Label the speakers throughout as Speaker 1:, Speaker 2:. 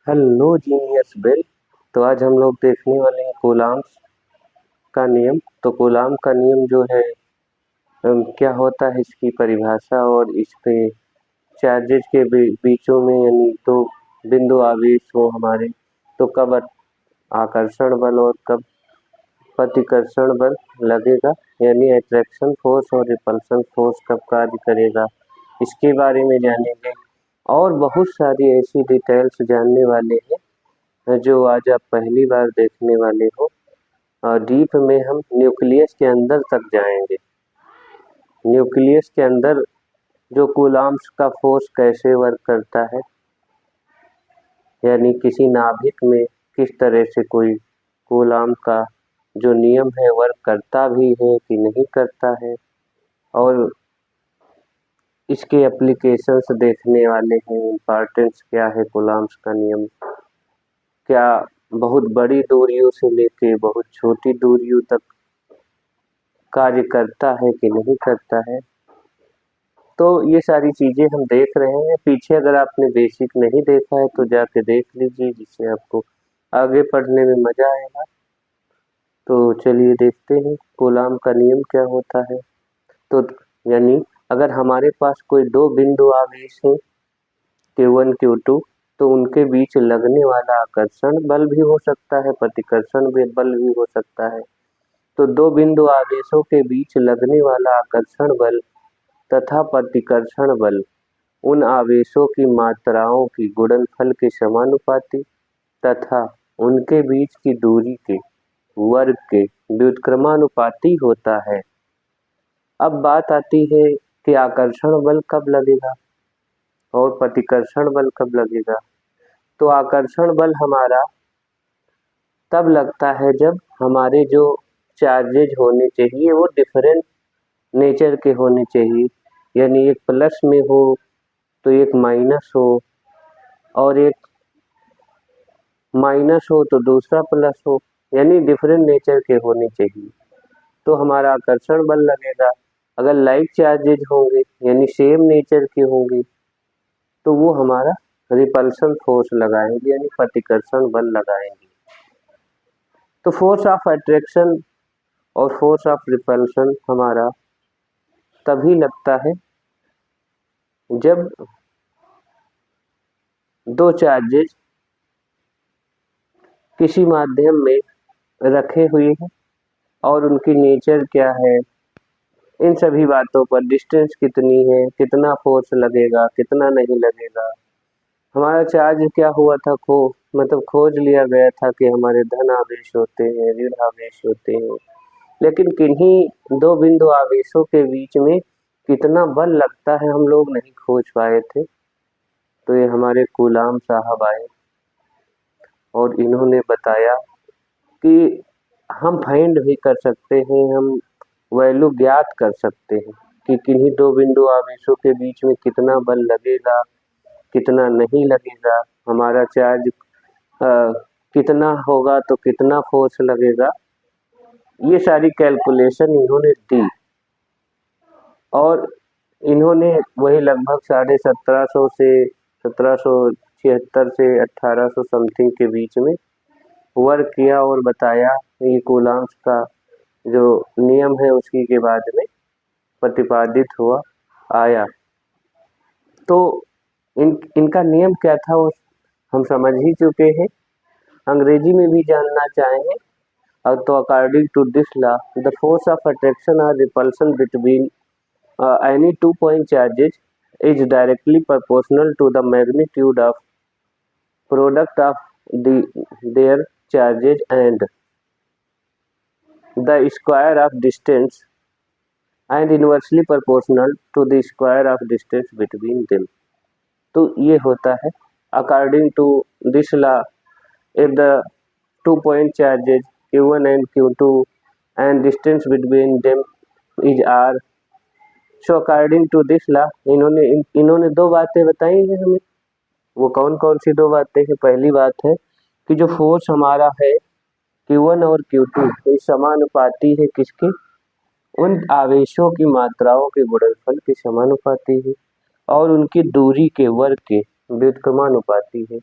Speaker 1: Hello genius bell. तो आज हम लोग देखने वाले हैं कूलाम्स का नियम। तो कूलाम का नियम जो है क्या होता है, इसकी परिभाषा और इसके चार्जेज के बीचों में यानी तो बिंदु आवेश हो हमारे, तो कब आकर्षण बल और कब प्रतिकर्षण बल लगेगा, यानी अट्रैक्शन फोर्स और रिपल्सन फोर्स कब कार्य करेगा, इसके बारे में जानेंगे। और बहुत सारी ऐसी डिटेल्स जानने वाले हैं जो आज आप पहली बार देखने वाले हो। और डीप में हम न्यूक्लियस के अंदर तक जाएंगे। न्यूक्लियस के अंदर जो कूलाम्स का फोर्स कैसे वर्क करता है, यानी किसी नाभिक में किस तरह से कोई कूलाम का जो नियम है वर्क करता भी है कि नहीं करता है, और इसके एप्लीकेशंस देखने वाले हैं। इम्पॉर्टेंस क्या है कूलाम्स का नियम, क्या बहुत बड़ी दूरियों से लेके बहुत छोटी दूरियों तक कार्य करता है कि नहीं करता है। तो ये सारी चीज़ें हम देख रहे हैं। पीछे अगर आपने बेसिक नहीं देखा है तो जाके देख लीजिए, जिससे आपको आगे पढ़ने में मज़ा आएगा। तो चलिए देखते हैं कूलाम का नियम क्या होता है। तो यानी अगर हमारे पास कोई दो बिंदु आवेश हैं Q1 Q2, तो उनके बीच लगने वाला आकर्षण बल भी हो सकता है, प्रतिकर्षण बल भी हो सकता है। तो दो बिंदु आवेशों के बीच लगने वाला आकर्षण बल तथा प्रतिकर्षण बल उन आवेशों की मात्राओं की गुणनफल के समानुपाती तथा उनके बीच की दूरी के वर्ग के व्युत्क्रमानुपाती होता है। अब बात आती है कि आकर्षण बल कब लगेगा और प्रतिकर्षण बल कब लगेगा। तो आकर्षण बल हमारा तब लगता है जब हमारे जो चार्जेज होने चाहिए वो डिफरेंट नेचर के होने चाहिए, यानी एक प्लस में हो तो एक माइनस हो, और एक माइनस हो तो दूसरा प्लस हो, यानी डिफरेंट नेचर के होने चाहिए तो हमारा आकर्षण बल लगेगा। अगर लाइक चार्जेज होंगे यानी सेम नेचर के होंगे तो वो हमारा रिपल्सन फोर्स लगाएंगे, यानी प्रतिकर्षण बल लगाएंगे। तो फोर्स ऑफ अट्रैक्शन और फोर्स ऑफ रिपल्सन हमारा तभी लगता है जब दो चार्जेज किसी माध्यम में रखे हुए हैं और उनकी नेचर क्या है, इन सभी बातों पर, डिस्टेंस कितनी है, कितना फोर्स लगेगा, कितना नहीं लगेगा। हमारा चार्ज क्या हुआ था, खोज लिया गया था कि हमारे धन आवेश होते हैं, ऋण आवेश होते हैं, लेकिन किन्हीं दो बिंदु आवेशों के बीच में कितना बल लगता है हम लोग नहीं खोज पाए थे। तो ये हमारे कूलाम साहब आए और इन्होंने बताया कि हम फाइंड भी कर सकते हैं, हम वैल्यू ज्ञात कर सकते हैं कि किन्हीं दो बिंदु आवेशों के बीच में कितना बल लगेगा, कितना नहीं लगेगा, हमारा चार्ज कितना होगा तो कितना फोर्स लगेगा। ये सारी कैलकुलेशन इन्होंने दी और इन्होंने वही लगभग 1750 से 1776 से 1800 समथिंग के बीच में वर्क किया और बताया। ये कूलाम्स का जो नियम है उसकी के बाद में प्रतिपादित हुआ आया। तो इनका नियम क्या था वो हम समझ ही चुके हैं। अंग्रेजी में भी जानना चाहेंगे और तो according to this law the force of attraction और repulsion between any 2 point charges is directly proportional to the magnitude of product of their charges and the square of distance and inversely proportional to the square of distance between them। तो ये होता है according to this law, if the 2 point charges Q1 and Q2 and distance between them is r, so according to this law इन्होंने दो बातें बताई हैं हमें। वो कौन कौन सी दो बातें हैं? पहली बात है कि जो फोर्स हमारा है Q1 और Q2 ये समानुपाती है किसके? उन आवेशों की मात्राओं के गुणनफल के समानुपाती है और उनकी दूरी के वर्ग के व्युत्क्रमानुपाती है।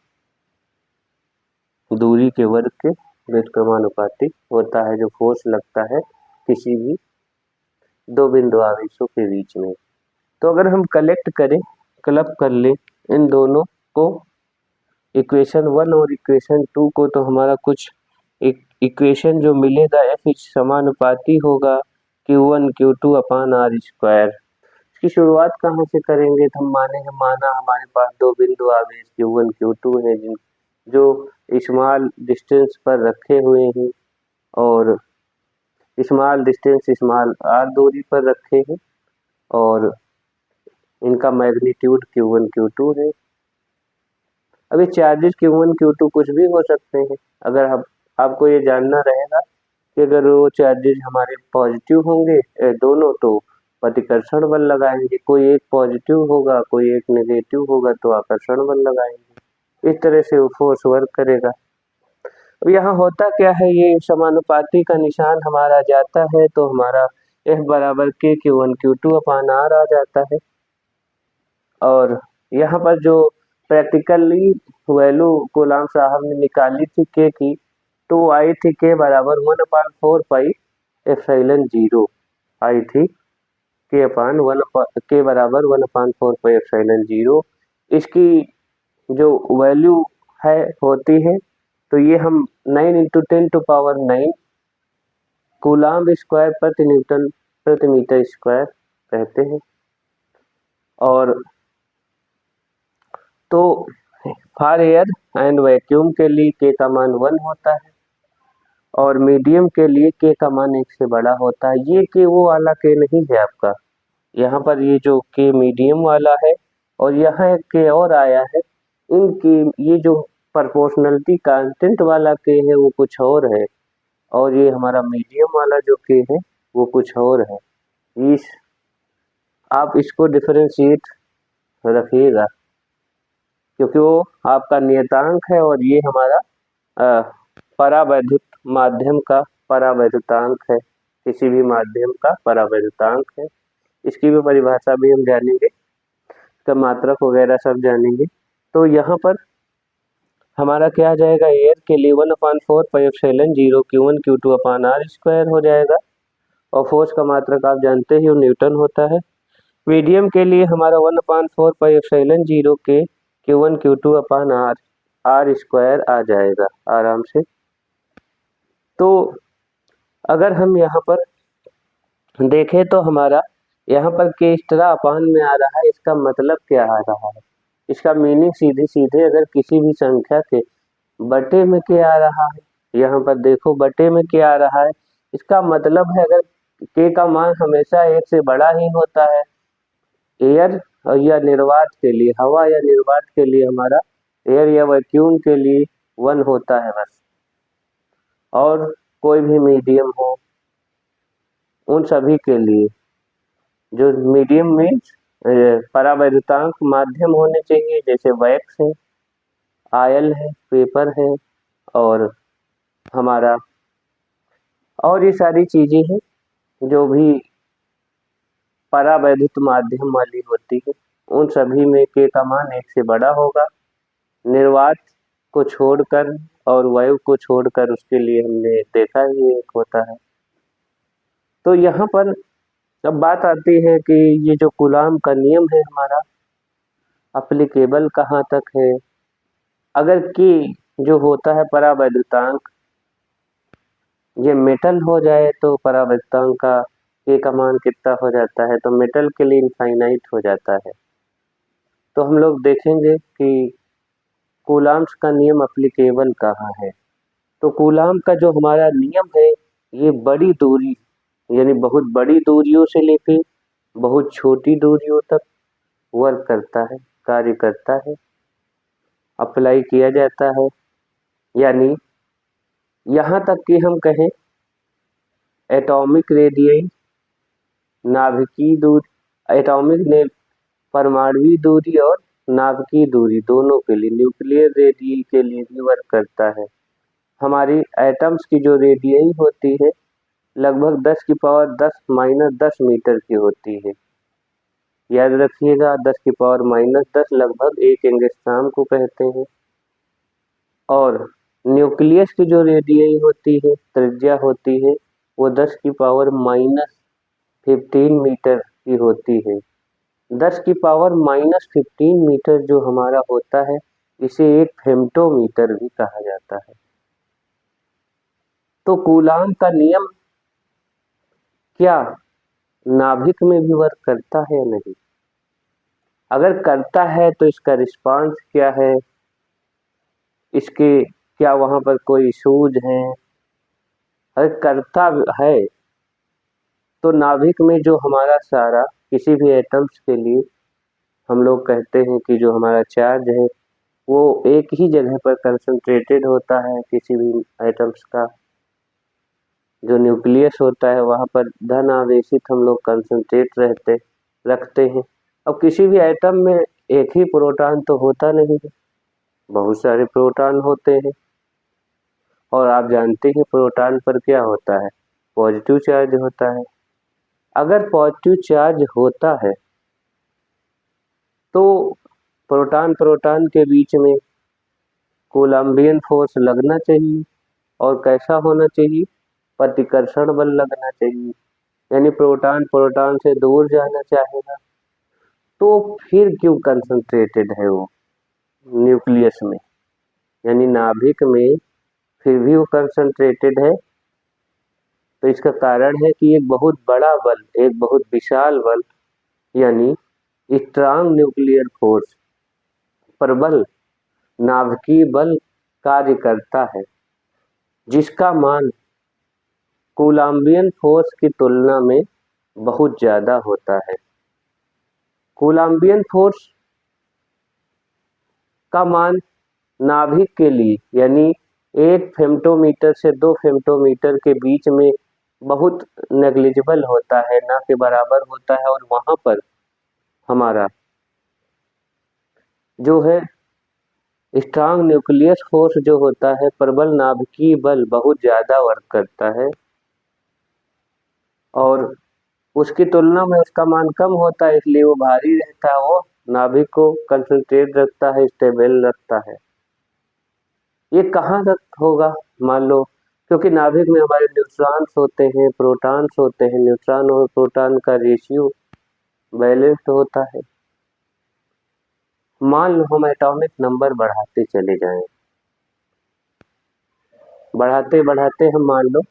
Speaker 1: दूरी के वर्ग के व्युत्क्रमानुपाती होता है जो फोर्स लगता है किसी भी दो बिंदु आवेशों के बीच में। तो अगर हम क्लब कर ले इन दोनों को, इक्वेशन 1 और इक्वेशन 2 को, तो हमारा कुछ इक्वेशन जो मिलेगा F समानुपाती होगा Q1 Q2 अपान R स्क्वायर। इसकी शुरुआत कहाँ से करेंगे, तो हम माना हमारे पास दो बिंदु आवेश Q1 Q2 है जो स्मॉल डिस्टेंस पर रखे हुए हैं और स्मॉल डिस्टेंस स्मॉल r दूरी पर रखे हैं और इनका मैग्नीट्यूड Q1 Q2 है। अभी चार्जेस Q1 Q2 कुछ भी हो सकते हैं। अगर आपको ये जानना रहेगा कि अगर वो चार्जेस हमारे पॉजिटिव होंगे दोनों, तो प्रतिकर्षण बल लगाएंगे, कोई एक पॉजिटिव होगा कोई एक नेगेटिव होगा तो आकर्षण बल लगाएंगे। इस तरह से वो फोर्स वर्क करेगा। अब यहाँ होता क्या है, ये समानुपाती का निशान हमारा जाता है तो हमारा F बराबर K Q1 Q2 अपान R आ जाता है। और यहाँ पर जो प्रैक्टिकली वैल्यू कूलाम साहब ने निकाली थी K की, तो आई थी K बराबर 1/4 पाई एप्सिलॉन 0 आई थी K बराबर 1/4 पाई एप्सिलॉन 0। इसकी जो वैल्यू है होती है, तो ये हम 9 × 10⁹ कूलाम स्क्वायर प्रति न्यूटन प्रति मीटर स्क्वायर कहते हैं। और तो फॉर एयर एंड वैक्यूम के लिए K का मान 1 होता है और मीडियम के लिए K का मान 1 से बड़ा होता है। ये K वो वाला K नहीं है आपका, यहाँ पर ये जो K मीडियम वाला है और यहाँ एक K और आया है, इनकी ये जो प्रोपोर्शनलिटी कांस्टेंट वाला K है वो कुछ और है और ये हमारा मीडियम वाला जो K है वो कुछ और है। इस आप इसको डिफरेंशिएट रखिएगा क्योंकि वो आपका नियतांक है और ये हमारा परावैद्युत माध्यम का परावैद्युतांक है, किसी भी माध्यम का परावैद्युतांक है। इसकी भी परिभाषा भी हम जानेंगे, इसका मात्रक वगैरह सब जानेंगे। तो यहाँ पर हमारा क्या आ जाएगा, एयर के लिए 1/4 पाई एप्सिलॉन 0 Q1 Q2 अपान R स्क्वायर हो जाएगा और फोर्स का मात्रक आप जानते ही न्यूटन होता है। मीडियम के लिए हमारा 1/4 पाई एप्सिलॉन 0 के Q1 Q2 अपान R स्क्वायर आ जाएगा आराम से। तो अगर हम यहाँ पर देखें तो हमारा यहाँ पर K एक्स्ट्रा अपान में आ रहा है, इसका मतलब क्या आ रहा है, इसका मीनिंग सीधे अगर किसी भी संख्या के बटे में K आ रहा है, यहाँ पर देखो बटे में K आ रहा है, इसका मतलब है अगर K का मान हमेशा 1 से बड़ा ही होता है, एयर या निर्वात के लिए, हवा या निर्वात के लिए हमारा एयर या वैक्यूम के लिए 1 होता है बस, और कोई भी मीडियम हो उन सभी के लिए जो मीडियम में परावैद्युतांक माध्यम होने चाहिए, जैसे वैक्स है, आयल है, पेपर है और हमारा और ये सारी चीजें हैं जो भी परावैद्युत माध्यम वाली होती है, उन सभी में K का मान 1 से बड़ा होगा। निर्वात को छोड़कर और वायु को छोड़कर उसके लिए हमने देखा ही एक होता है। तो यहाँ पर अब बात आती है कि ये जो कूलाम का नियम है हमारा अप्लीकेबल कहाँ तक है। अगर K जो होता है परावैद्युतांक ये मेटल हो जाए तो परावैद्युतांक का K का मान कितना हो जाता है, तो मेटल के लिए इनफाइनाइट हो जाता है। तो हम लोग देखेंगे कि कूलाम्स का नियम अप्लीकेबल कहाँ है। तो कूलाम का जो हमारा नियम है ये बड़ी दूरी यानी बहुत बड़ी दूरियों से लेके बहुत छोटी दूरियों तक वर्क करता है, कार्य करता है, अप्लाई किया जाता है। यानी यहाँ तक कि हम कहें एटॉमिक रेडियस, नाभिकीय दूरी, परमाणुवीय दूरी और नाभिकीय दूरी दोनों के लिए, न्यूक्लियर रेडियस के लिए भी वर्क करता है। हमारी एटम्स की जो रेडियस होती है लगभग 10⁻10 मीटर की होती है। याद रखिएगा 10⁻10 लगभग 1 एंगस्ट्रॉम को कहते हैं। और न्यूक्लियस की जो रेडियस होती है, त्रिज्या होती है, वो 10 की पावर -15 मीटर की होती है। 10 की पावर -15 मीटर जो हमारा होता है, इसे एक फेम्टोमीटर भी कहा जाता है। तो कूलाम का नियम क्या नाभिक में भी वर्क करता है या नहीं? अगर करता है तो इसका रिस्पांस क्या है, इसके क्या वहां पर कोई इशूज हैं? अगर करता है तो नाभिक में जो हमारा सारा किसी भी एटम्स के लिए हम लोग कहते हैं कि जो हमारा चार्ज है वो एक ही जगह पर कंसंट्रेटेड होता है। किसी भी एटम्स का जो न्यूक्लियस होता है वहां पर धन आवेशित हम लोग कंसंट्रेट रखते हैं। अब किसी भी एटम में एक ही प्रोटॉन तो होता नहीं है, बहुत सारे प्रोटॉन होते हैं। और आप जानते हैं प्रोटॉन पर क्या होता है, पॉजिटिव चार्ज होता है। अगर पॉजिटिव चार्ज होता है तो प्रोटॉन प्रोटॉन के बीच में कोलम्बियन फोर्स लगना चाहिए। और कैसा होना चाहिए? प्रतिकर्षण बल लगना चाहिए, यानी प्रोटॉन प्रोटॉन से दूर जाना चाहेगा। तो फिर क्यों कंसंट्रेटेड है वो न्यूक्लियस में, यानी नाभिक में फिर भी वो कंसंट्रेटेड है? तो इसका कारण है कि एक बहुत बड़ा बल, एक बहुत विशाल बल, यानी स्ट्रांग न्यूक्लियर फोर्स, प्रबल नाभिकीय बल कार्य करता है, जिसका मान कोलम्बियन फोर्स की तुलना में बहुत ज्यादा होता है। कोलम्बियन फोर्स का मान नाभिक के लिए, यानी 1 फेम्टोमीटर से 2 फेम्टोमीटर के बीच में बहुत नेग्लिजिबल होता है, ना के बराबर होता है। और वहां पर हमारा जो है स्ट्रांग न्यूक्लियस फोर्स जो होता है, प्रबल नाभिकीय बल, बहुत ज्यादा वर्क करता है। और उसकी तुलना में उसका मान कम होता है, इसलिए वो भारी रहता है, वो नाभिक को कंसंट्रेट रखता है, स्टेबल रखता है। ये कहाँ तक होगा? मान लो, क्योंकि नाभिक में हमारे न्यूट्रॉन्स होते हैं, प्रोटॉन्स होते हैं, न्यूट्रॉन और प्रोटॉन का रेशियो बैलेंस्ड होता है। मान लो हम एटॉमिक नंबर बढ़ाते चले जाएं, बढ़ाते बढ़ाते हम मान लो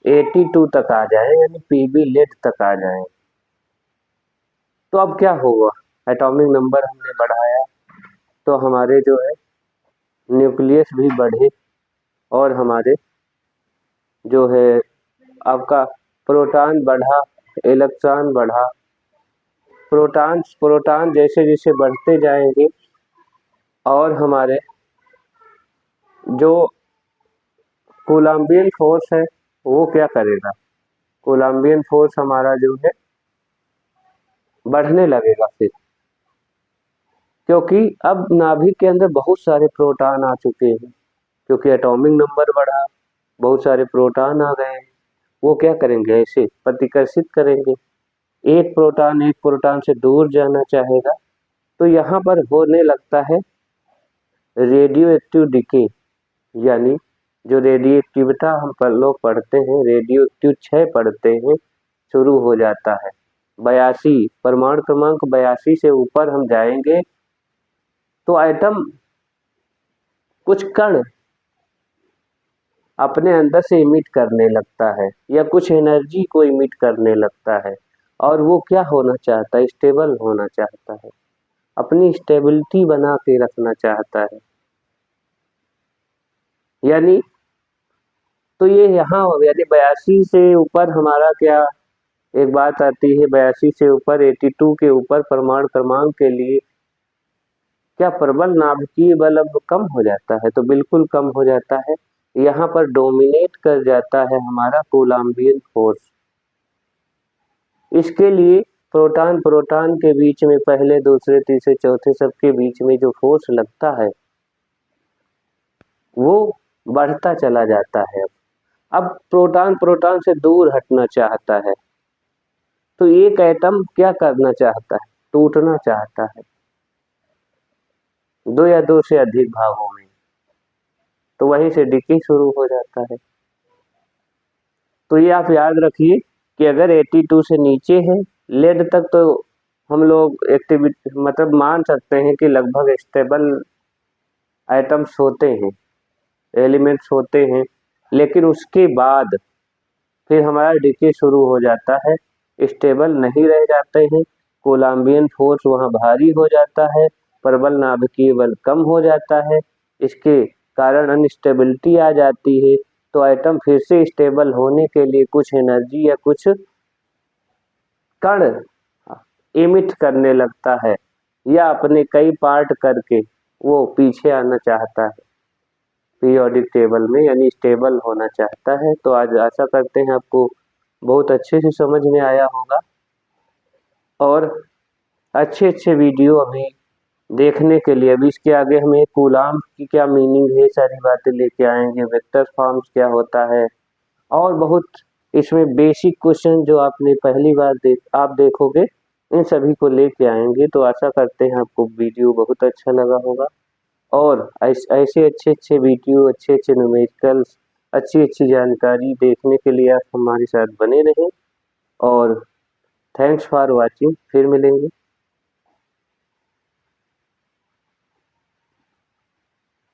Speaker 1: 82 तक आ जाए, यानी पीबी लेट तक आ जाए, तो अब क्या होगा? एटॉमिक नंबर हमने बढ़ाया तो हमारे जो है न्यूक्लियस भी बढ़े, और हमारे जो है आपका प्रोटॉन बढ़ा, इलेक्ट्रॉन बढ़ा। प्रोटॉन जैसे जैसे बढ़ते जाएंगे और हमारे जो कोलम्बियन फोर्स है वो क्या करेगा? कोलम्बियन फोर्स हमारा जो है बढ़ने लगेगा फिर, क्योंकि अब नाभिक के अंदर बहुत सारे प्रोटॉन आ चुके हैं, क्योंकि एटॉमिक नंबर बढ़ा, बहुत सारे प्रोटॉन आ गए। वो क्या करेंगे? ऐसे प्रतिकर्षित करेंगे, एक प्रोटॉन से दूर जाना चाहेगा। तो यहाँ पर होने लगता है रेडियो एक्टिव डिके, यानी जो रेडियो एक्टिविटा हम पर लोग पढ़ते हैं, रेडियो एक्टिव क्षय पढ़ते हैं, शुरू हो जाता है। 82 परमाणु क्रमांक 82 से ऊपर हम जाएंगे तो एटम, कुछ कण अपने अंदर से इमिट करने लगता है, या कुछ एनर्जी को इमिट करने लगता है। और वो क्या होना चाहता है? स्टेबल होना चाहता है, अपनी स्टेबिलिटी बना के रखना चाहता है। यानी तो ये यहाँ यानी 82 से ऊपर हमारा क्या, एक बात आती है 82 से ऊपर, 82 के ऊपर परमाणु क्रमांक के लिए क्या प्रबल नाभिकीय बल अब कम हो जाता है? तो बिल्कुल कम हो जाता है। यहाँ पर डोमिनेट कर जाता है हमारा कोलम्बियन फोर्स। इसके लिए प्रोटॉन प्रोटॉन के बीच में, पहले दूसरे तीसरे चौथे सबके बीच में जो फोर्स लगता है वो बढ़ता चला जाता है। अब प्रोटॉन प्रोटॉन से दूर हटना चाहता है, तो एक एटम क्या करना चाहता है? टूटना चाहता है, दो या दो से अधिक भागों में। तो वहीं से डिके शुरू हो जाता है। तो ये आप याद रखिए कि अगर 82 से नीचे है लेड तक, तो हम लोग एक्टिविटी मतलब मान सकते हैं कि लगभग स्टेबल आइटम्स होते हैं, एलिमेंट्स होते हैं। लेकिन उसके बाद फिर हमारा डिके शुरू हो जाता है, स्टेबल नहीं रह जाते हैं, कोलम्बियन फोर्स वहाँ भारी हो जाता है, प्रबल नाभिकीय बल कम हो जाता है, इसके कारण अनस्टेबिलिटी आ जाती है। तो आइटम फिर से स्टेबल होने के लिए कुछ एनर्जी या कुछ कण इमिट करने लगता है, या अपने कई पार्ट करके वो पीछे आना चाहता है पीरियोडिक टेबल में, यानी स्टेबल होना चाहता है। तो आज आशा करते हैं आपको बहुत अच्छे से समझ में आया होगा, और अच्छे अच्छे वीडियो अभी देखने के लिए, अभी इसके आगे हमें कूलाम्ब की क्या मीनिंग है सारी बातें लेके आएंगे, वेक्टर फॉर्म्स क्या होता है, और बहुत इसमें बेसिक क्वेश्चन जो आपने पहली बार आप देखोगे, इन सभी को लेके आएंगे। तो आशा करते हैं आपको वीडियो बहुत अच्छा लगा होगा, और ऐसे अच्छे अच्छे वीडियो, अच्छे अच्छे न्यूमेरिकल्स, अच्छी अच्छी जानकारी देखने के लिए आप हमारे साथ बने रहें। और थैंक्स फॉर वॉचिंग, फिर मिलेंगे।